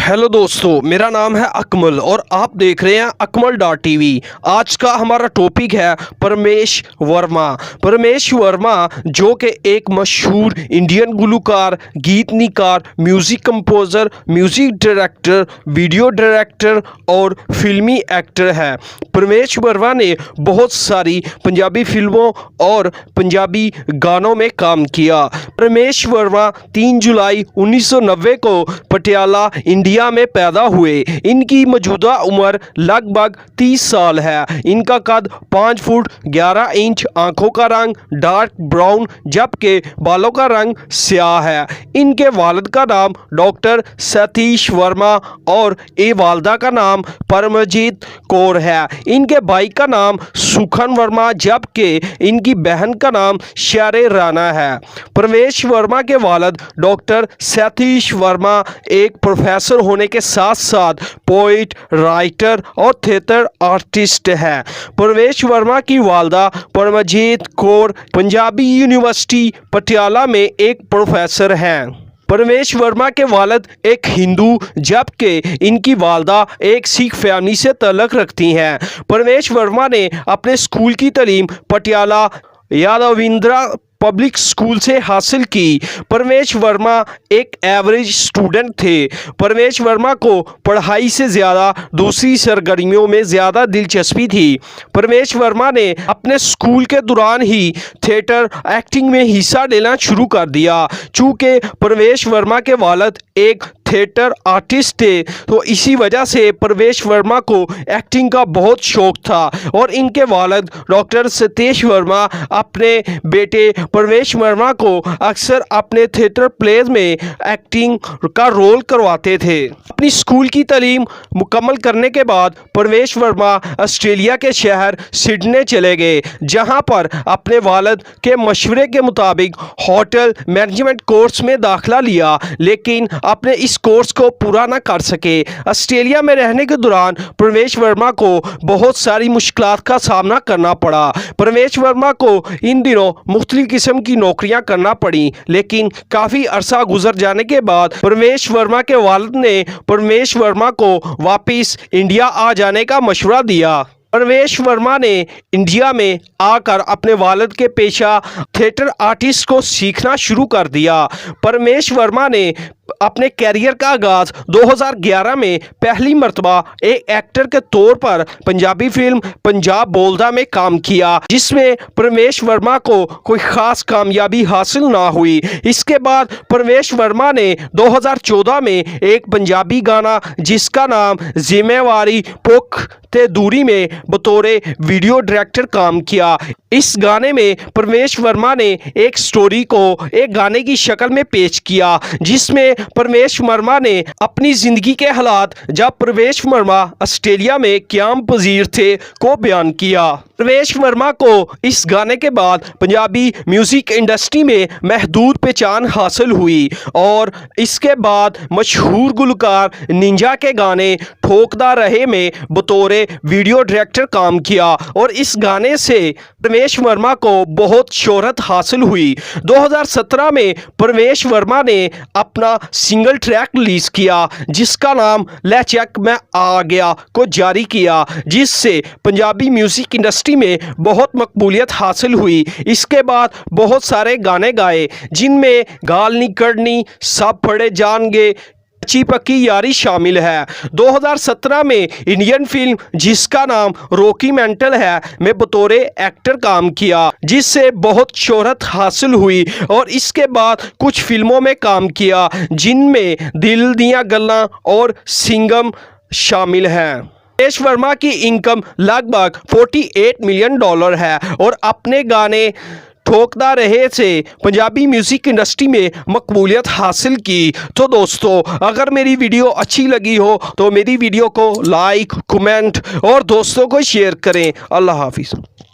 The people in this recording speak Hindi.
हेलो दोस्तों, मेरा नाम है अकमल और आप देख रहे हैं akmal.tv। आज का हमारा टॉपिक है परमेश वर्मा। परमेश वर्मा जो कि एक मशहूर इंडियन गुलकार, गीतनिकार, music composer, music director, video director और फिल्मी एक्टर है। परमेश वर्मा ने बहुत सारी पंजाबी फिल्मों और पंजाबी गानों में काम किया। परमेश वर्मा 3 जुलाई 1990 को पटियाला इंडिया में पैदा हुए। इनकी मौजूदा उम्र लगभग 30 साल है। इनका कद 5 फुट 11 इंच, आंखों का रंग डार्क ब्राउन जबकि बालों का रंग स्याह है। इनके वालिद का नाम डॉक्टर सतीश वर्मा और वालदा का नाम परमजीत कौर है। इनके भाई का नाम सुखन वर्मा जबकि इनकी बहन का नाम शेरे राना है। परमेश वर्मा के वालिद डॉक्टर सतीश वर्मा एक प्रोफेसर होने के साथ साथ पोइट, राइटर और थिएटर आर्टिस्ट है। परमेश वर्मा की वालदा परमजीत कौर पंजाबी यूनिवर्सिटी पटियाला में एक प्रोफेसर हैं। परमेश वर्मा के वालिद एक हिंदू जबकि इनकी वालदा एक सिख फैमिली से तल्लुक़ रखती हैं। परमेश वर्मा ने अपने स्कूल की तालीम पटियाला यादविंद्रा पब्लिक स्कूल से हासिल की। परमेश वर्मा एक एवरेज स्टूडेंट थे। परमेश वर्मा को पढ़ाई से ज़्यादा दूसरी सरगर्मियों में ज़्यादा दिलचस्पी थी। परमेश वर्मा ने अपने स्कूल के दौरान ही थिएटर एक्टिंग में हिस्सा लेना शुरू कर दिया। चूँकि परमेश वर्मा के वालिद एक थिएटर आर्टिस्ट थे तो इसी वजह से परमेश वर्मा को एक्टिंग का बहुत शौक़ था और इनके वालिद डॉक्टर सतीश वर्मा अपने बेटे परमेश वर्मा को अक्सर अपने थिएटर प्लेज में एक्टिंग का रोल करवाते थे। अपनी स्कूल की तालीम मुकम्मल करने के बाद परमेश वर्मा ऑस्ट्रेलिया के शहर सिडनी चले गए, जहां पर अपने वालिद के मशवरे के मुताबिक होटल मैनेजमेंट कोर्स में दाखिला लिया, लेकिन अपने इस कोर्स को पूरा न कर सके। ऑस्ट्रेलिया में रहने के दौरान परमेश वर्मा को बहुत सारी मुश्किलात का सामना करना पड़ा। परमेश वर्मा को इन दिनों मुख्तलिफ किस्म की नौकरियां करना पड़ी, लेकिन काफ़ी अरसा गुजर जाने के बाद परमेश वर्मा के वालिद ने परमेश वर्मा को वापस इंडिया आ जाने का मशवरा दिया। परमेश वर्मा ने इंडिया में आकर अपने वालिद के पेशा थिएटर आर्टिस्ट को सीखना शुरू कर दिया। परमेश वर्मा ने अपने कैरियर का आगाज़ 2011 में पहली मर्तबा एक एक्टर के तौर पर पंजाबी फिल्म पंजाब बोलदा में काम किया, जिसमें परमेश वर्मा को कोई ख़ास कामयाबी हासिल ना हुई। इसके बाद परमेश वर्मा ने 2014 में एक पंजाबी गाना जिसका नाम जिम्मेवारी पुख ते दूरी में बतौर वीडियो डायरेक्टर काम किया। इस गाने में परमेश वर्मा ने एक स्टोरी को एक गाने की शक्ल में पेश किया, जिसमें परमेश वर्मा ने अपनी ज़िंदगी के हालात जब परमेश वर्मा ऑस्ट्रेलिया में क़याम पजीर थे को बयान किया। परमेश वर्मा को इस गाने के बाद पंजाबी म्यूज़िक इंडस्ट्री में महदूद पहचान हासिल हुई और इसके बाद मशहूर गुलकार निंजा के गाने ठोकदा रहे में बतौर वीडियो डायरेक्टर काम किया और इस गाने से परमेश वर्मा को बहुत शोहरत हासिल हुई। 2017 में परमेश वर्मा ने अपना सिंगल ट्रैक रिलीज़ किया जिसका नाम ले चक मैं आ गया को जारी किया, जिससे पंजाबी म्यूज़िक इंडस्ट्री में बहुत मकबूलियत हासिल हुई। इसके बाद बहुत सारे गाने गाए जिनमें गाल नी कड़नी, सब फड़े जाएंगे, अच्छी पक्की यारी शामिल है। 2017 में इंडियन फिल्म जिसका नाम रॉकी मेंटल है में बतौर एक्टर काम किया, जिससे बहुत शोहरत हासिल हुई और इसके बाद कुछ फिल्मों में काम किया जिनमें दिल दियां गल्लां और सिंघम शामिल हैं। परमेश वर्मा की इनकम लगभग $48 मिलियन है और अपने गाने ठोकदा रहे से पंजाबी म्यूज़िक इंडस्ट्री में मकबूलियत हासिल की। तो दोस्तों, अगर मेरी वीडियो अच्छी लगी हो तो मेरी वीडियो को लाइक, कमेंट और दोस्तों को शेयर करें। अल्लाह हाफिज़।